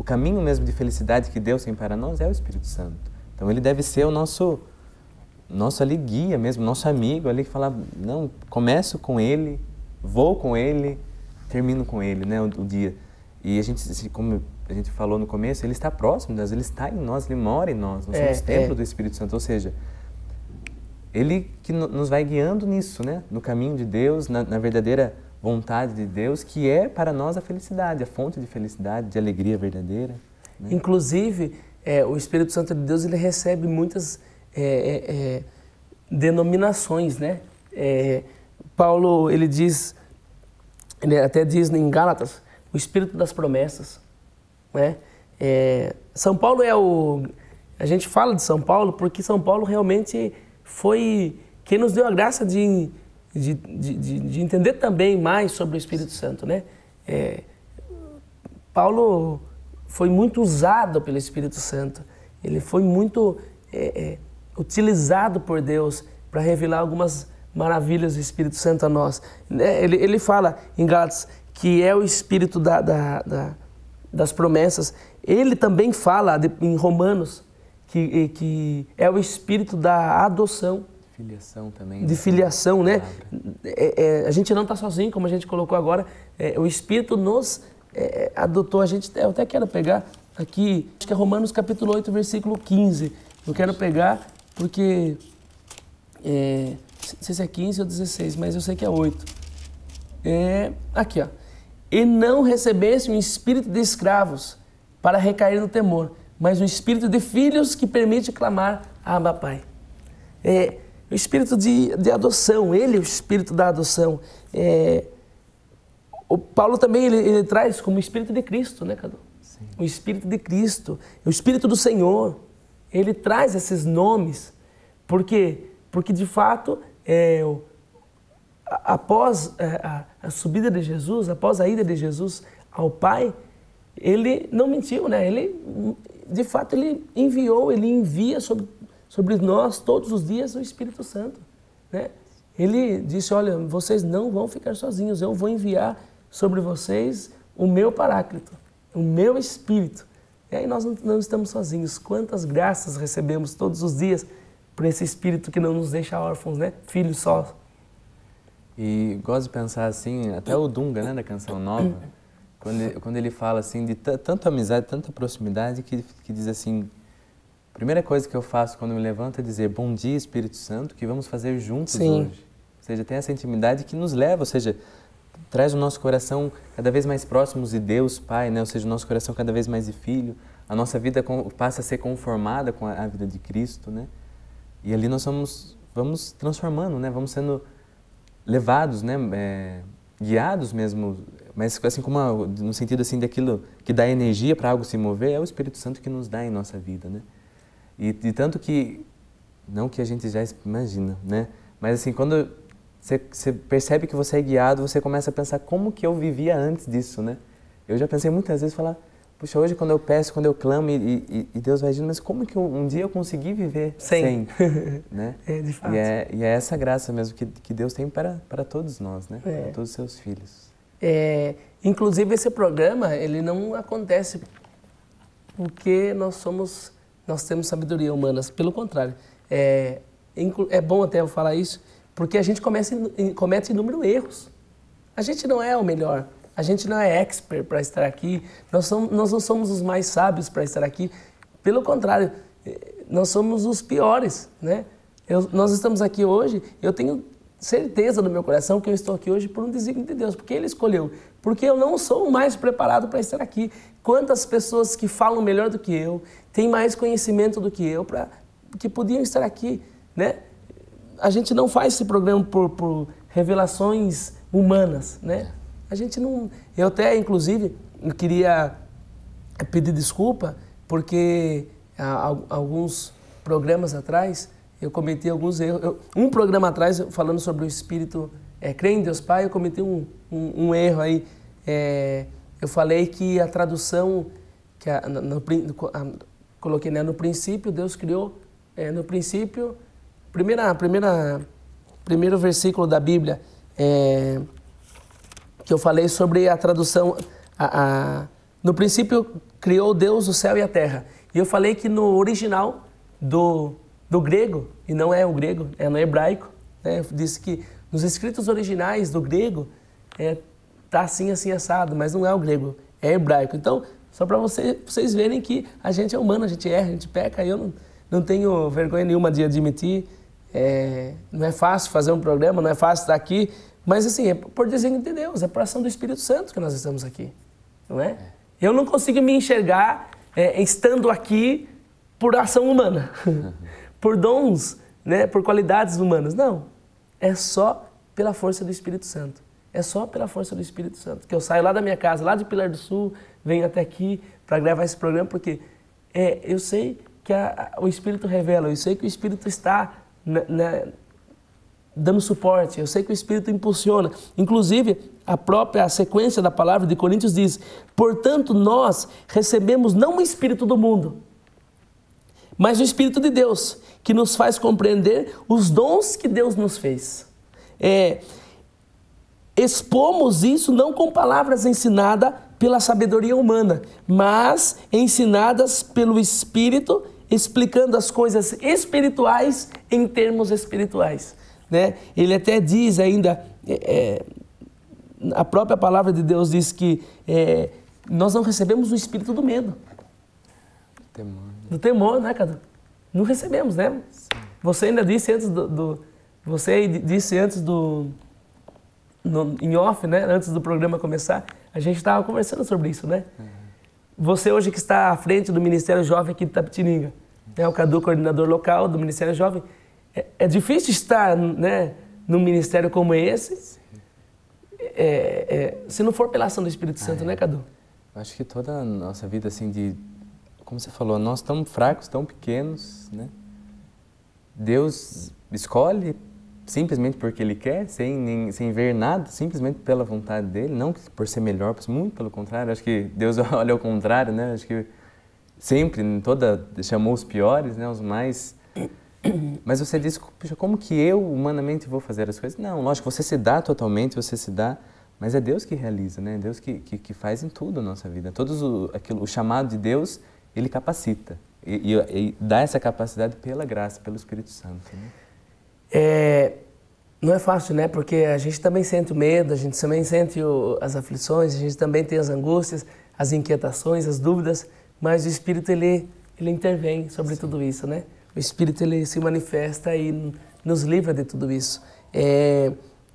caminho mesmo de felicidade que Deus tem para nós, é o Espírito Santo. Então Ele deve ser o nosso ali guia mesmo, nosso amigo ali que fala, não, começo com Ele, vou com Ele, termino com Ele, né, o dia. E a gente, como a gente falou no começo, Ele está próximo de nós, Ele está em nós, Ele mora em nós somos templo do Espírito Santo, ou seja, Ele que nos vai guiando nisso, né, no caminho de Deus, na verdadeira vontade de Deus, que é para nós a felicidade, a fonte de felicidade, de alegria verdadeira. Né? Inclusive, o Espírito Santo de Deus, ele recebe muitas denominações, né? Paulo, ele até diz em Gálatas, o Espírito das promessas, né? São Paulo a gente fala de São Paulo porque São Paulo realmente foi quem nos deu a graça de entender também mais sobre o Espírito Santo, né? Paulo foi muito usado pelo Espírito Santo, ele foi muito utilizado por Deus para revelar algumas maravilhas do Espírito Santo a nós. Ele fala em Gálatas que é o Espírito das promessas. Ele também fala em Romanos que é o Espírito da adoção. Filiação também. De filiação, né? A gente não está sozinho, como a gente colocou agora. O Espírito nos adotou. Eu até quero pegar aqui, acho que é Romanos capítulo 8, versículo 15. Eu quero pegar porque, não sei se é 15 ou 16, mas eu sei que é 8. Aqui, ó. E não recebesse um espírito de escravos para recair no temor, mas um espírito de filhos que permite clamar, Abba, Pai. O espírito de adoção, ele é o espírito da adoção. O Paulo também ele traz como o espírito de Cristo, né, Cadu? Sim. O espírito de Cristo, o espírito do Senhor. Ele traz esses nomes, porque de fato, após a subida de Jesus, após a ida de Jesus ao Pai, ele não mentiu, né? De fato, ele envia sobre nós todos os dias o Espírito Santo, né? Ele disse, olha, vocês não vão ficar sozinhos, eu vou enviar sobre vocês o meu Paráclito, o meu Espírito. E aí nós não estamos sozinhos. Quantas graças recebemos todos os dias por esse Espírito que não nos deixa órfãos, né? Filhos só. E gosto de pensar assim, até o Dunga, né, da Canção Nova, quando ele fala assim de tanta amizade, tanta proximidade, que diz assim, a primeira coisa que eu faço quando me levanto é dizer, bom dia, Espírito Santo, que vamos fazer juntos Sim. hoje. Ou seja, tem essa intimidade que nos leva, ou seja, traz o nosso coração cada vez mais próximos de Deus, Pai, né? Ou seja, o nosso coração cada vez mais de filho, a nossa vida passa a ser conformada com a vida de Cristo, né? E ali nós vamos transformando, né? Vamos sendo levados, né? Guiados mesmo, mas assim como no sentido assim daquilo que dá energia para algo se mover, é o Espírito Santo que nos dá em nossa vida, né? E tanto que, não que a gente já imagina, né? Mas assim, quando você percebe que você é guiado, você começa a pensar como que eu vivia antes disso, né? Eu já pensei muitas vezes, falar, puxa, hoje quando eu peço, quando eu clamo e Deus vai agindo, mas como que um dia eu consegui viver sem né? De fato. E é essa graça mesmo que Deus tem para todos nós, né? Para todos os seus filhos. Inclusive esse programa, ele não acontece porque nós temos sabedoria humana, pelo contrário. É bom até eu falar isso, porque a gente comete inúmeros erros. A gente não é o melhor, a gente não é expert para estar aqui, nós não somos os mais sábios para estar aqui. Pelo contrário, nós somos os piores, né? Nós estamos aqui hoje, eu tenho certeza no meu coração que eu estou aqui hoje por um desígnio de Deus, porque Ele escolheu, porque eu não sou mais preparado para estar aqui. Quantas pessoas que falam melhor do que eu, têm mais conhecimento do que eu, que podiam estar aqui, né? A gente não faz esse programa por revelações humanas, né? A gente não... Eu até, inclusive, queria pedir desculpa, porque há alguns programas atrás eu cometi alguns erros. Um programa atrás, falando sobre o Espírito, crer em Deus Pai, eu cometi um erro aí. Eu falei que a tradução, coloquei, né, no princípio, Deus criou, no princípio, primeiro versículo da Bíblia, que eu falei sobre a tradução, no princípio criou Deus o céu e a terra. E eu falei que no original do grego, e não é o grego, é no hebraico, né? Eu disse que nos escritos originais do grego tá assim, assim, assado, mas não é o grego, é hebraico. Então, só para vocês verem que a gente é humano, a gente erra, a gente peca, e eu não tenho vergonha nenhuma de admitir. Não é fácil fazer um programa, não é fácil estar aqui, mas assim, é por desígnio de Deus, é por ação do Espírito Santo que nós estamos aqui, não é? Eu não consigo me enxergar estando aqui por ação humana, por dons, né, por qualidades humanas. Não, é só pela força do Espírito Santo. É só pela força do Espírito Santo que eu saio lá da minha casa, lá de Pilar do Sul, venho até aqui para gravar esse programa, porque eu sei que o Espírito revela, eu sei que o Espírito está dando suporte, eu sei que o Espírito impulsiona. Inclusive, a própria sequência da palavra de Coríntios diz: portanto, nós recebemos não o Espírito do mundo, mas o Espírito de Deus, que nos faz compreender os dons que Deus nos fez. Expomos isso não com palavras ensinadas pela sabedoria humana, mas ensinadas pelo Espírito, explicando as coisas espirituais em termos espirituais, né? Ele até diz ainda, a própria palavra de Deus diz que nós não recebemos o espírito do medo. Do temor, né, Cadu? Não recebemos, né? Sim. Você ainda disse antes em off, né? Antes do programa começar, a gente estava conversando sobre isso, né? Uhum. Você hoje que está à frente do Ministério Jovem aqui de Itapetininga, o Cadu, coordenador local do Ministério Jovem, é difícil estar, né, num ministério como esse, se não for pela ação do Espírito Santo, né, Cadu? Eu acho que toda a nossa vida, assim, como você falou, nós tão fracos, tão pequenos, né? Deus escolhe simplesmente porque Ele quer, sem ver nada, simplesmente pela vontade dEle, não por ser melhor, muito pelo contrário. Acho que Deus olha ao contrário, né? Acho que sempre, chamou os piores, né? Os mais... Mas você diz, puxa, como que eu humanamente vou fazer as coisas? Não, lógico, você se dá totalmente, você se dá, mas é Deus que realiza, né? Deus que faz em tudo a nossa vida. O chamado de Deus, Ele capacita e dá essa capacidade pela graça, pelo Espírito Santo, né? Não é fácil, né? Porque a gente também sente o medo, a gente também sente as aflições, a gente também tem as angústias, as inquietações, as dúvidas, mas o Espírito, ele intervém sobre tudo isso, né? O Espírito, ele se manifesta e nos livra de tudo isso.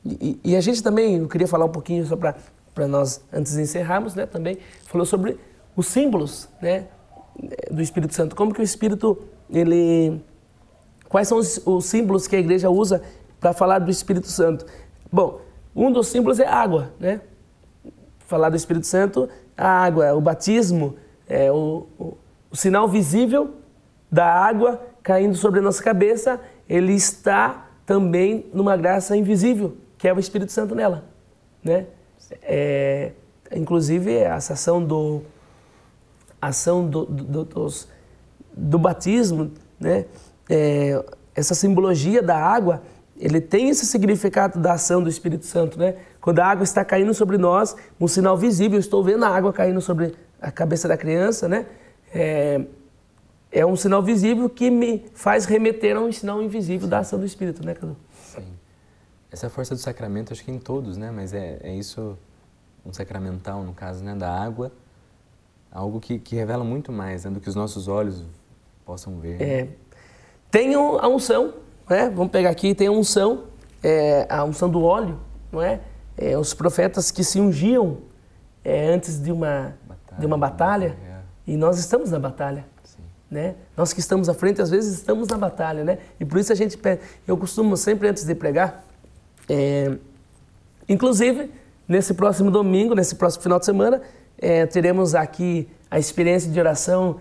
E a gente também, eu queria falar um pouquinho só para nós, antes de encerrarmos, né? Também falou sobre os símbolos, né, do Espírito Santo. Como que o Espírito, quais são os símbolos que a igreja usa para falar do Espírito Santo? Bom, um dos símbolos é a água, né? Falar do Espírito Santo, a água, o batismo, o sinal visível da água caindo sobre a nossa cabeça, ele está também numa graça invisível, que é o Espírito Santo nela, né? Inclusive, essa ação do batismo, né? Essa simbologia da água, ele tem esse significado da ação do Espírito Santo, né? Quando a água está caindo sobre nós, um sinal visível, eu estou vendo a água caindo sobre a cabeça da criança, né? É um sinal visível que me faz remeter a um sinal invisível da ação do Espírito, né, Cadu? Sim. Essa força do sacramento, acho que em todos, né? Mas é isso, um sacramental, no caso, né, da água, algo que revela muito mais, né, do que os nossos olhos possam ver. Né? Tem a unção, né? Vamos pegar aqui, tem a unção, a unção do óleo, não é? Os profetas que se ungiam antes de uma batalha, e nós estamos na batalha. Né? Nós que estamos à frente, às vezes estamos na batalha, né? E por isso a gente pede. Eu costumo sempre, antes de pregar, inclusive, nesse próximo domingo, nesse próximo final de semana, teremos aqui a experiência de oração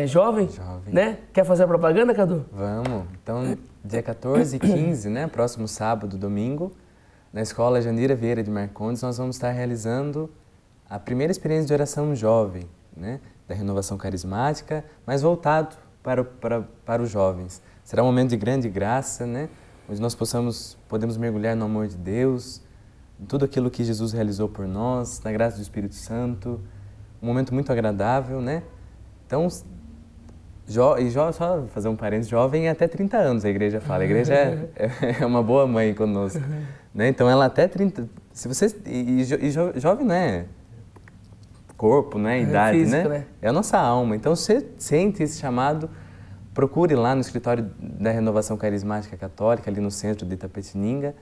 jovem, né? Quer fazer a propaganda, Cadu? Vamos. Então, dia 14 e 15, né? Próximo sábado, domingo, na Escola Jandira Vieira de Marcondes, nós vamos estar realizando a primeira experiência de oração jovem, né? Da renovação carismática, mas voltado para os jovens. Será um momento de grande graça, né? Onde nós podemos mergulhar no amor de Deus, em tudo aquilo que Jesus realizou por nós, na graça do Espírito Santo. Um momento muito agradável, né? Então, só fazer um parênteses, jovem é até 30 anos, a igreja fala. A igreja é uma boa mãe conosco, né? Então, ela até 30... Se você, jovem não é corpo, não é idade, físico, né? É a nossa alma. Então, você sente esse chamado, procure lá no escritório da Renovação Carismática Católica, ali no centro de Itapetininga,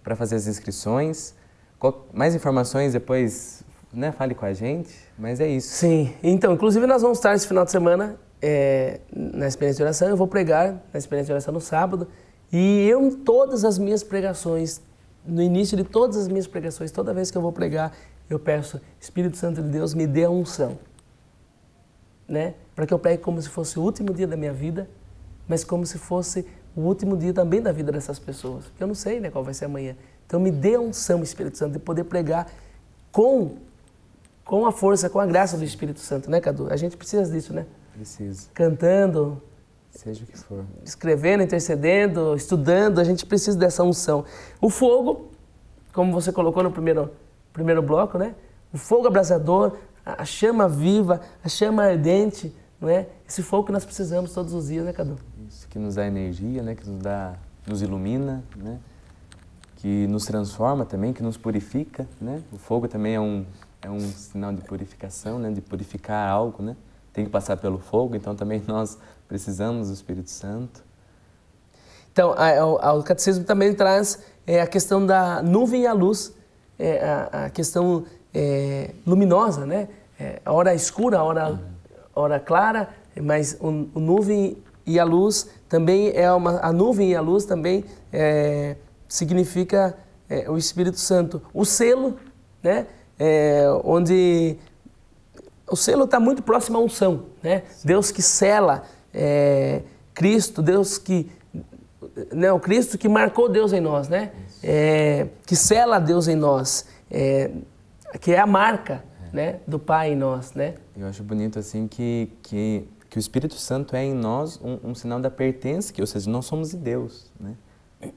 para fazer as inscrições. Mais informações depois, né, fale com a gente, mas é isso. Sim, então, inclusive nós vamos estar esse final de semana na experiência de oração. Eu vou pregar na experiência de oração no sábado, e eu, em todas as minhas pregações, no início de todas as minhas pregações, toda vez que eu vou pregar, eu peço, Espírito Santo de Deus, me dê a unção, né? Para que eu pregue como se fosse o último dia da minha vida, mas como se fosse o último dia também da vida dessas pessoas, porque eu não sei, né, qual vai ser amanhã. Então me dê a unção, Espírito Santo, de poder pregar com a força, com a graça do Espírito Santo, né, Cadu? A gente precisa disso, né? Precisa. Cantando, seja o que for, escrevendo, intercedendo, estudando, a gente precisa dessa unção. O fogo, como você colocou no primeiro bloco, né? O fogo abrasador, a chama viva, a chama ardente, não é? Esse fogo que nós precisamos todos os dias, né, Cadu? Isso, que nos dá energia, né? Que nos ilumina, né? Que nos transforma também, que nos purifica, né? O fogo também é um sinal de purificação, né? De purificar algo, né? Tem que passar pelo fogo, então também nós precisamos do Espírito Santo. Então, o catecismo também traz a questão da nuvem e a luz, a questão luminosa, né? A hora escura, a hora clara, mas o nuvem e a luz também a nuvem e a luz também significa o Espírito Santo. O selo, né? Onde o selo está muito próximo à unção, né? Deus que sela Cristo, o Cristo que marcou Deus em nós, né? Que sela Deus em nós, que é a marca, né, do Pai em nós, né? Eu acho bonito assim que o Espírito Santo é em nós um sinal da pertença, ou seja, nós somos de Deus, né?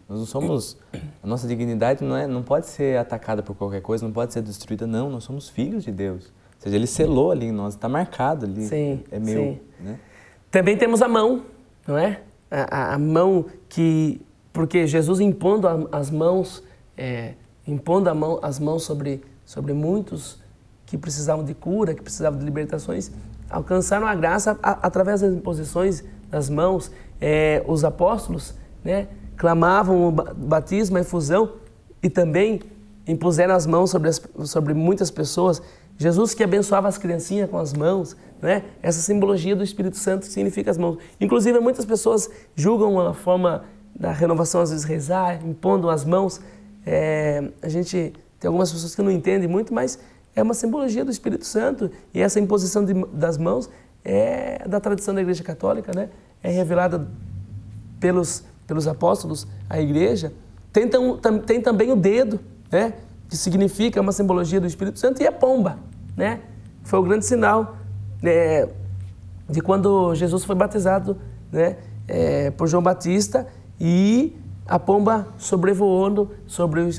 Nós não somos, a nossa dignidade não pode ser atacada por qualquer coisa, não pode ser destruída, não. Nós somos filhos de Deus. Ou seja, Ele selou ali em nós, está marcado ali, sim, é meu. Sim. Né? Também temos a mão, não é? A mão porque Jesus impondo as mãos, as mãos sobre muitos que precisavam de cura, que precisavam de libertações, alcançaram a graça através das imposições das mãos. Os apóstolos, né, clamavam o batismo, a infusão, e também impuseram as mãos sobre muitas pessoas. Jesus que abençoava as criancinhas com as mãos, né? Essa simbologia do Espírito Santo significa as mãos. Inclusive, muitas pessoas julgam a forma da renovação, às vezes rezar, impondo as mãos. A gente tem algumas pessoas que não entendem muito, mas é uma simbologia do Espírito Santo, e essa imposição das mãos é da tradição da Igreja Católica, né? É revelada pelos apóstolos à Igreja. Tem também o dedo, né? Que significa uma simbologia do Espírito Santo, e a pomba, né? Foi o grande sinal de quando Jesus foi batizado, né? Por João Batista, e a pomba sobrevoando sobre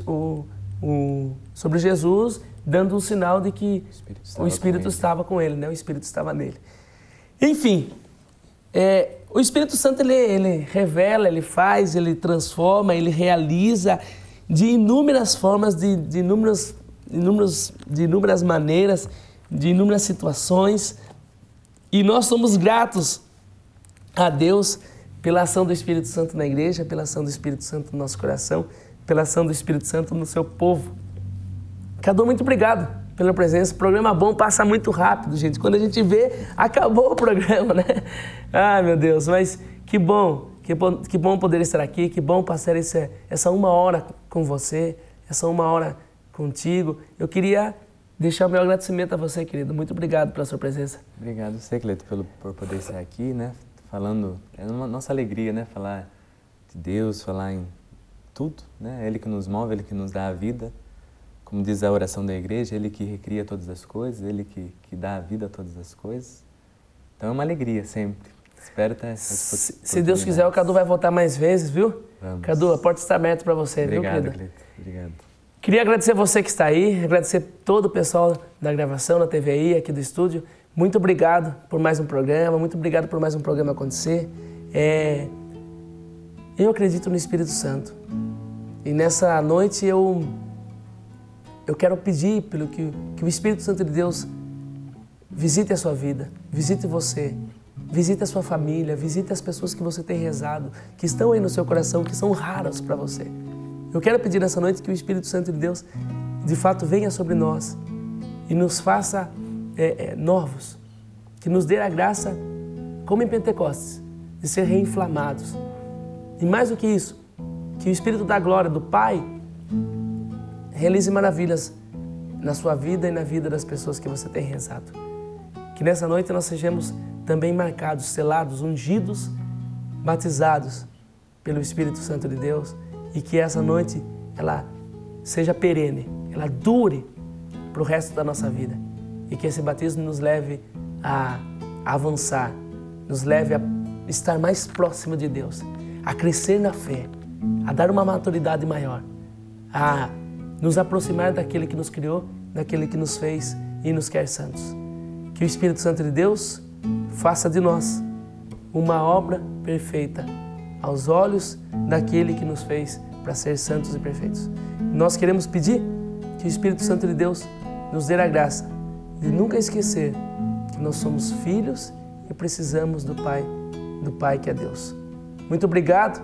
Jesus, dando um sinal de que o Espírito estava com ele, né? O Espírito estava nele. Enfim, o Espírito Santo ele revela, ele faz, ele transforma, ele realiza de inúmeras formas, de inúmeras maneiras, de inúmeras situações, e nós somos gratos a Deus pela ação do Espírito Santo na igreja, pela ação do Espírito Santo no nosso coração, pela ação do Espírito Santo no seu povo. Cadu, muito obrigado pela presença. O programa bom passa muito rápido, gente. Quando a gente vê, acabou o programa, né? Ai, meu Deus, mas que bom poder estar aqui, que bom passar essa 1 hora com você, essa 1 hora contigo. Eu queria deixar o meu agradecimento a você, querido. Muito obrigado pela sua presença. Obrigado a você, Cleito, por poder estar aqui, né? Falando, é uma nossa alegria, né? Falar de Deus, falar em tudo, né? Ele que nos move, Ele que nos dá a vida. Como diz a oração da igreja, Ele que recria todas as coisas, Ele que dá a vida a todas as coisas. Então é uma alegria sempre. Espero ter essa Se Deus quiser, o Cadu vai voltar mais vezes, viu? Vamos. Cadu, a porta está aberta para você, Obrigado, viu, querida? Cleito. Obrigado. Queria agradecer você que está aí, agradecer todo o pessoal da gravação, da TVI, aqui do estúdio. Muito obrigado por mais um programa, muito obrigado por mais um programa acontecer. Eu acredito no Espírito Santo. E nessa noite eu quero pedir pelo que o Espírito Santo de Deus visite a sua vida, visite você, visite a sua família, visite as pessoas que você tem rezado, que estão aí no seu coração, que são raras para você. Eu quero pedir nessa noite que o Espírito Santo de Deus, de fato, venha sobre nós e nos faça novos, que nos dê a graça, como em Pentecostes, de ser reinflamados. E mais do que isso, que o Espírito da glória do Pai realize maravilhas na sua vida e na vida das pessoas que você tem rezado. Que nessa noite nós sejamos também marcados, selados, ungidos, batizados pelo Espírito Santo de Deus e que essa noite ela seja perene, ela dure para o resto da nossa vida e que esse batismo nos leve a avançar, nos leve a estar mais próximo de Deus, a crescer na fé, a dar uma maturidade maior, a nos aproximar daquele que nos criou, daquele que nos fez e nos quer santos. Que o Espírito Santo de Deus faça de nós uma obra perfeita aos olhos daquele que nos fez para ser santos e perfeitos. Nós queremos pedir que o Espírito Santo de Deus nos dê a graça de nunca esquecer que nós somos filhos e precisamos do Pai que é Deus. Muito obrigado,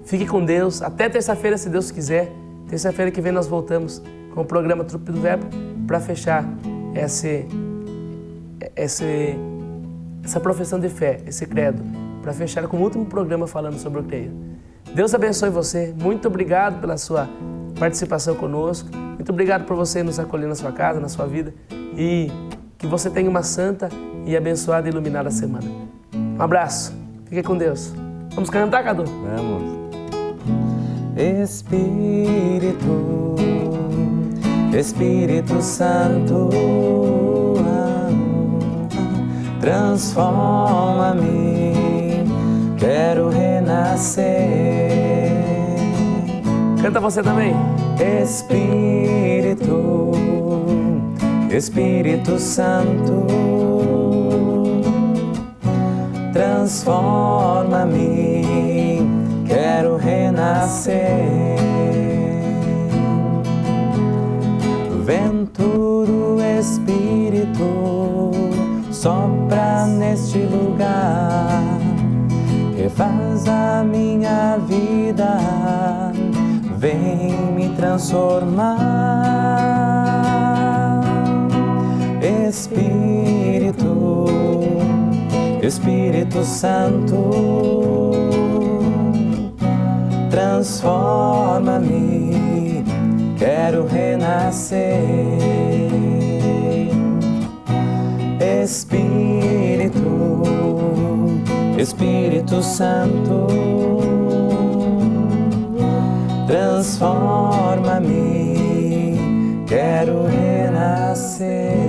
fique com Deus, até terça-feira se Deus quiser. Terça-feira que vem nós voltamos com o programa Trupe do Verbo para fechar essa profissão de fé, esse credo, para fechar com o último programa falando sobre o creio. Deus abençoe você, muito obrigado pela sua participação conosco, muito obrigado por você nos acolher na sua casa, na sua vida e que você tenha uma santa e abençoada e iluminada semana. Um abraço, fique com Deus. Vamos cantar, Cadu? Vamos. Espírito Santo, transforma-me, quero renascer. Canta você também. Espírito Santo, transforma-me, quero renascer. Vento do Espírito sopra neste lugar, refaz a minha vida, vem me transformar. Espírito Santo, transforma-me, quero renascer. Espírito Santo, transforma-me, quero renascer.